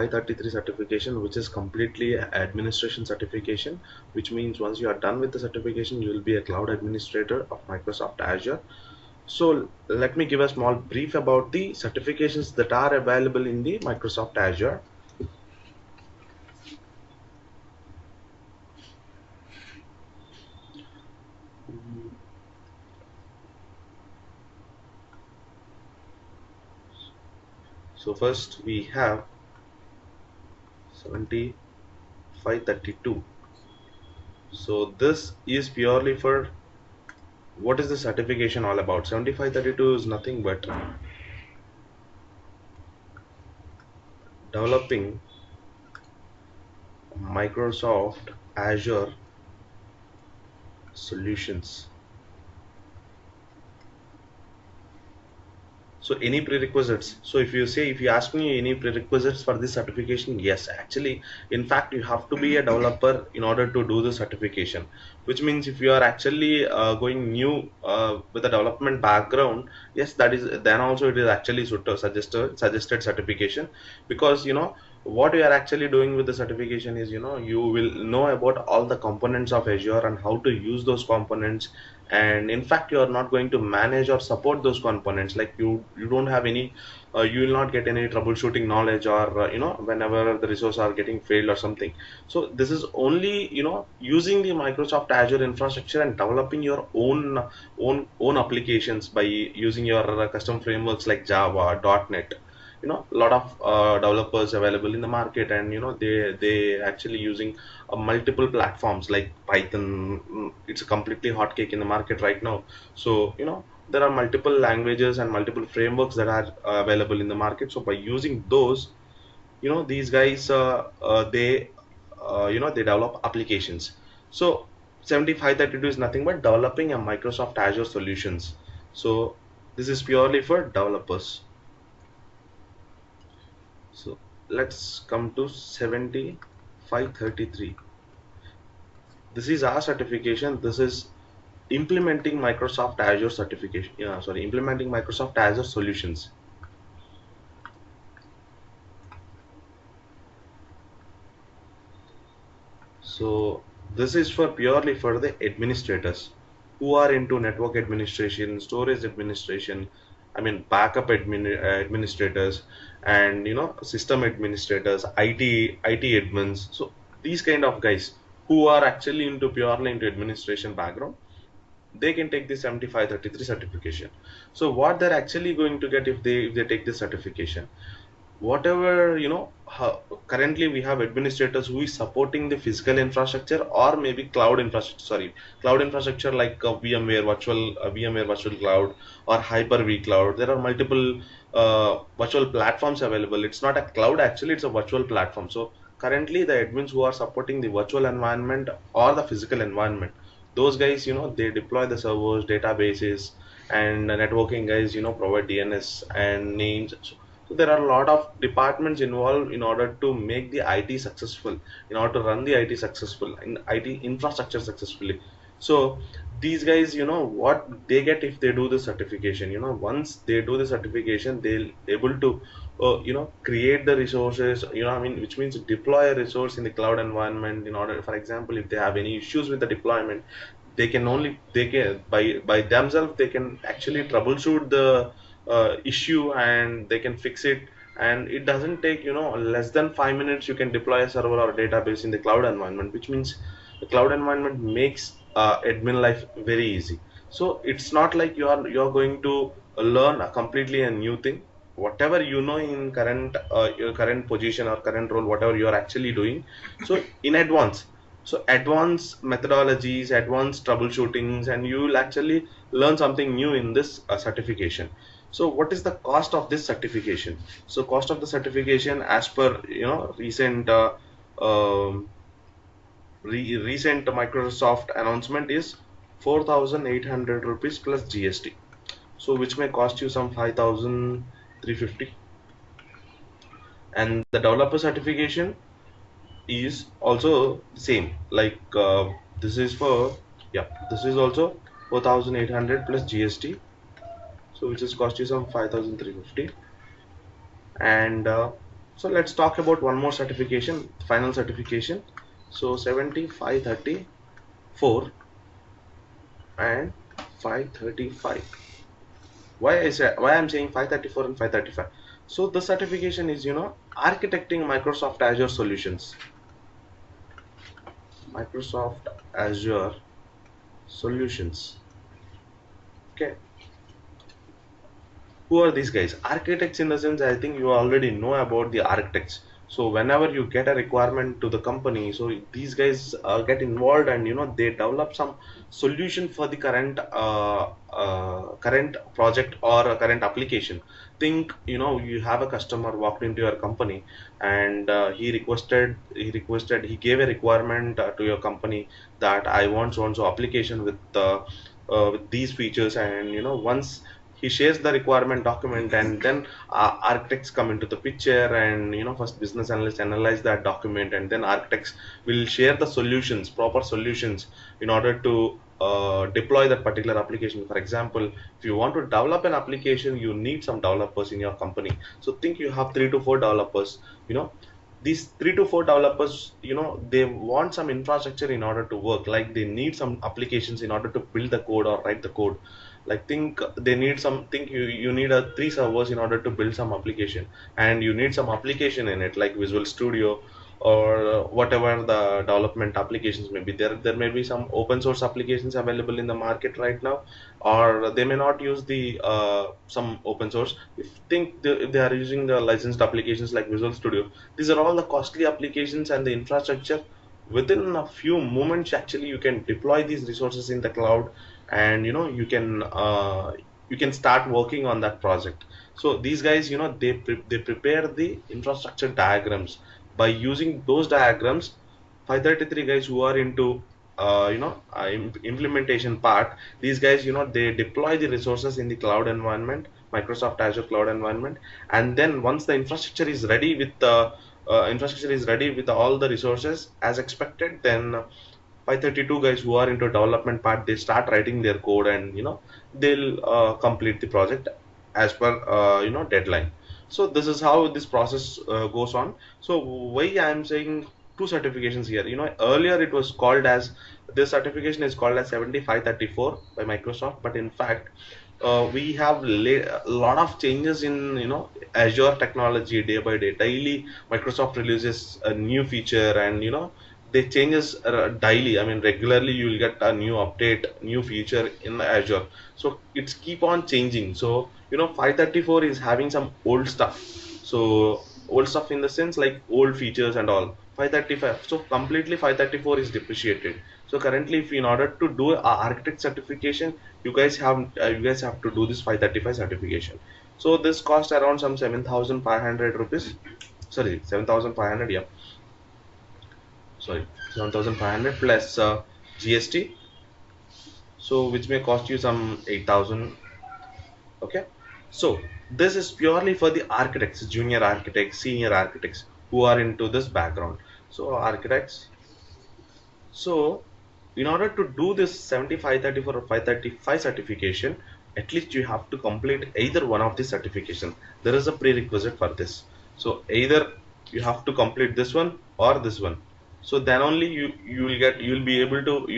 533 certification, which is completely administration certification, which means once you are done with the certification, you will be a cloud administrator of Microsoft Azure. So let me give a small brief about the certifications that are available in the Microsoft Azure. So first we have 7532. So this is purely for, what is the certification all about? 7532 is nothing but developing Microsoft Azure solutions. So any prerequisites? So if you ask me any prerequisites for this certification, yes, actually, in fact, you have to be a developer in order to do the certification. Which means if you are actually going new with a development background, yes, that is then also it is actually suggested certification, because what you are actually doing with the certification is, you will know about all the components of Azure and how to use those components. And in fact, you are not going to manage or support those components, like you don't have any you will not get any troubleshooting knowledge, or whenever the resources are getting failed or something. So this is only using the Microsoft Azure infrastructure and developing your own applications by using your custom frameworks like Java, .NET. A lot of developers available in the market, and they actually using multiple platforms like Python. It's a completely hot cake in the market right now. So there are multiple languages and multiple frameworks that are available in the market. So by using those, these guys they develop applications. So 7532 is nothing but developing a Microsoft Azure solutions. So this is purely for developers. So let's come to 7533. This is our certification. This is implementing Microsoft Azure certification. Yeah, sorry, implementing Microsoft Azure solutions. So this is for purely for the administrators who are into network administration, storage administration, I mean backup administrators, and system administrators, IT admins. So these kind of guys who are actually into purely into administration background, they can take the 7533 certification. So what they're actually going to get if they take this certification, whatever currently we have administrators who is supporting the physical infrastructure or maybe cloud infrastructure, like VMware virtual cloud or Hyper-V cloud. There are multiple virtual platforms available. It's not a cloud, actually it's a virtual platform. So currently the admins who are supporting the virtual environment or the physical environment, those guys, they deploy the servers, databases, and networking guys, provide DNS and names. So there are a lot of departments involved in order to make the IT successful, in order to run the IT successful, in IT infrastructure successfully. So these guys, what they get if they do the certification, once they do the certification, they'll able to create the resources, I mean, which means deploy a resource in the cloud environment. In order, for example, if they have any issues with the deployment, they can by themselves they can actually troubleshoot the issue, and they can fix it. And it doesn't take less than 5 minutes. You can deploy a server or database in the cloud environment, which means the cloud environment makes admin life very easy. So it's not like you're going to learn a completely a new thing. Whatever in current your current position or current role, whatever you are actually doing, so in advance, so advanced methodologies, advanced troubleshootings, and you will actually learn something new in this certification. So what is the cost of this certification? So cost of the certification, as per um, recent Microsoft announcement, is 4,800 rupees plus GST. So which may cost you some 5,350. And the developer certification is also same, like this is for, yeah, this is also 4,800 plus GST. So which is cost you some 5,350. And So let's talk about one more certification, final certification. So 7534 and 535. Why I'm saying 534 and 535? So the certification is, architecting Microsoft Azure solutions. Microsoft Azure solutions. Okay. Who are these guys? Architects, in the sense, I think you already know about the architects. So whenever you get a requirement to the company, so these guys get involved, and they develop some solution for the current project or a current application. Think, you have a customer walked into your company, and he gave a requirement to your company that I want so and so application with these features. And once he shares the requirement document, and then architects come into the picture, and first business analysts analyze that document, and then architects will share the solutions, proper solutions, in order to deploy that particular application. For example, if you want to develop an application, you need some developers in your company. So think you have 3 to 4 developers. you know these 3 to 4 developers, they want some infrastructure in order to work, like they need some applications in order to build the code or write the code. Like think they need some, think you need a 3 servers in order to build some application, and you need some application in it, like Visual Studio, or whatever the development applications may be. There may be some open source applications available in the market right now, or they may not use the some open source. If think if they are using the licensed applications like Visual Studio, these are all the costly applications, and the infrastructure, within a few moments, actually you can deploy these resources in the cloud, and you can start working on that project. So these guys, they prepare the infrastructure diagrams. By using those diagrams, 533 guys who are into implementation part, these guys, they deploy the resources in the cloud environment, Microsoft Azure cloud environment. And then once the infrastructure is ready with all the resources as expected, then 532 guys who are into development part, they start writing their code, and they'll complete the project as per deadline. So this is how this process goes on. So why I am saying two certifications here? Earlier it was called as, this certification is called as 7534 by Microsoft, but in fact we have a lot of changes in Azure technology. Day by day, daily Microsoft releases a new feature, and they changes daily. I mean, regularly you will get a new update, new feature in the Azure. So it's keep on changing. So 534 is having some old stuff. So old stuff in the sense, like old features and all. 535, so completely 534 is depreciated. So currently, if in order to do a architect certification, you guys have to do this 535 certification. So this cost around some 7,500 rupees. Sorry, 7,500. Yeah, sorry, 7,500 plus GST. So which may cost you some 8,000. Okay. So this is purely for the architects, junior architects, senior architects who are into this background. So architects. So in order to do this 7534 or 535 certification, at least you have to complete either one of the certification. There is a prerequisite for this. So either you have to complete this one or this one. So then only you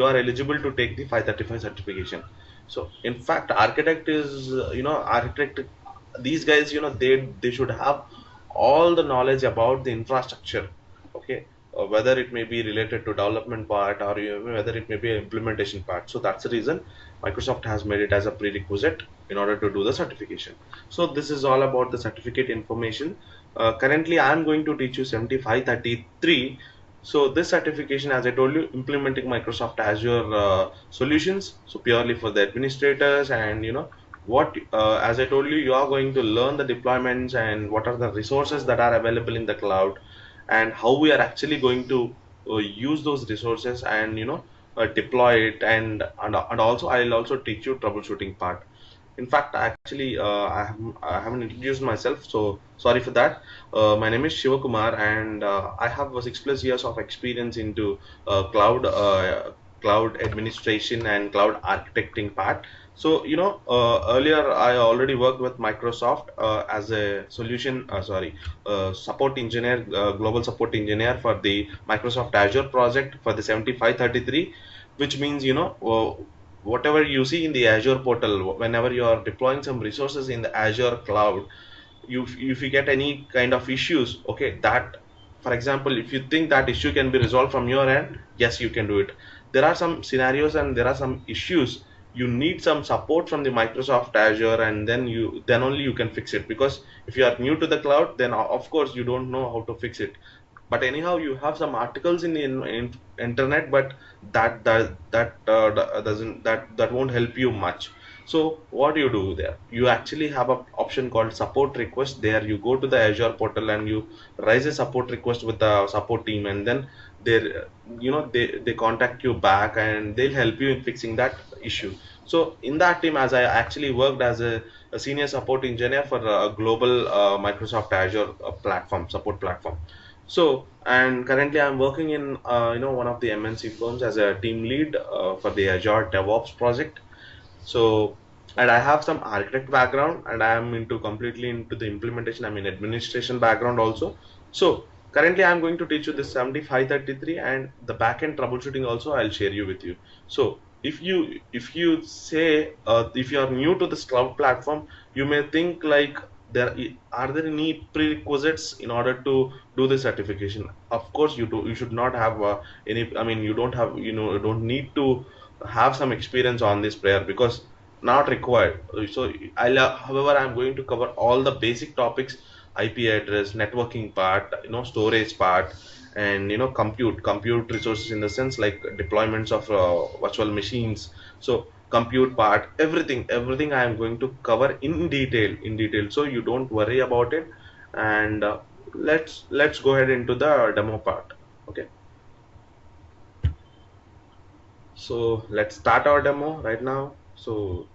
are eligible to take the 535 certification. So in fact, architect is architect, these guys, they should have all the knowledge about the infrastructure. Okay. Whether it may be related to development part, or whether it may be implementation part. So that's the reason Microsoft has made it as a prerequisite in order to do the certification. So this is all about the certificate information. Currently I'm going to teach you 7533. So this certification, as I told you, implementing Microsoft Azure solutions, so purely for the administrators. And as I told you, you are going to learn the deployments, and what are the resources that are available in the cloud, and how we are actually going to use those resources, and deploy it. And also I'll also teach you troubleshooting part. In fact, actually, I haven't introduced myself, so sorry for that. My name is Shivakumar, and I have 6+ years of experience into cloud. cloud administration and cloud architecting part. So, earlier I already worked with Microsoft as a support engineer, global support engineer for the Microsoft Azure project for the 7533, which means, whatever you see in the Azure portal, whenever you are deploying some resources in the Azure cloud, if you get any kind of issues, okay, that, for example, if you think that issue can be resolved from your end, yes, you can do it. There are some scenarios and there are some issues you need some support from the Microsoft Azure, and then only you can fix it, because if you are new to the cloud, then of course you don't know how to fix it. But anyhow, you have some articles in the internet, but that won't help you much. So what do you do there? You actually have a option called support request. There you go to the Azure portal and you raise a support request with the support team, and then they they contact you back and they'll help you in fixing that issue. So in that team, as I actually worked as a senior support engineer for a global Microsoft Azure platform support platform. So, and currently I'm working in one of the MNC firms as a team lead for the Azure DevOps project. So, and I have some architect background, and I am into completely into the implementation. I'm in administration background also. So currently I'm going to teach you this 7533 and the backend troubleshooting also I'll share you with you. So if you say if you are new to this cloud platform, you may think like are there any prerequisites in order to do the certification? Of course you should not have any, I mean, you don't have, you don't need to have some experience on this prayer, because not required. So however, I'm going to cover all the basic topics: IP address, networking part, storage part, and compute resources, in the sense like deployments of virtual machines. So compute part, everything I am going to cover in detail, so you don't worry about it. And let's go ahead into the demo part. Okay, so let's start our demo right now. So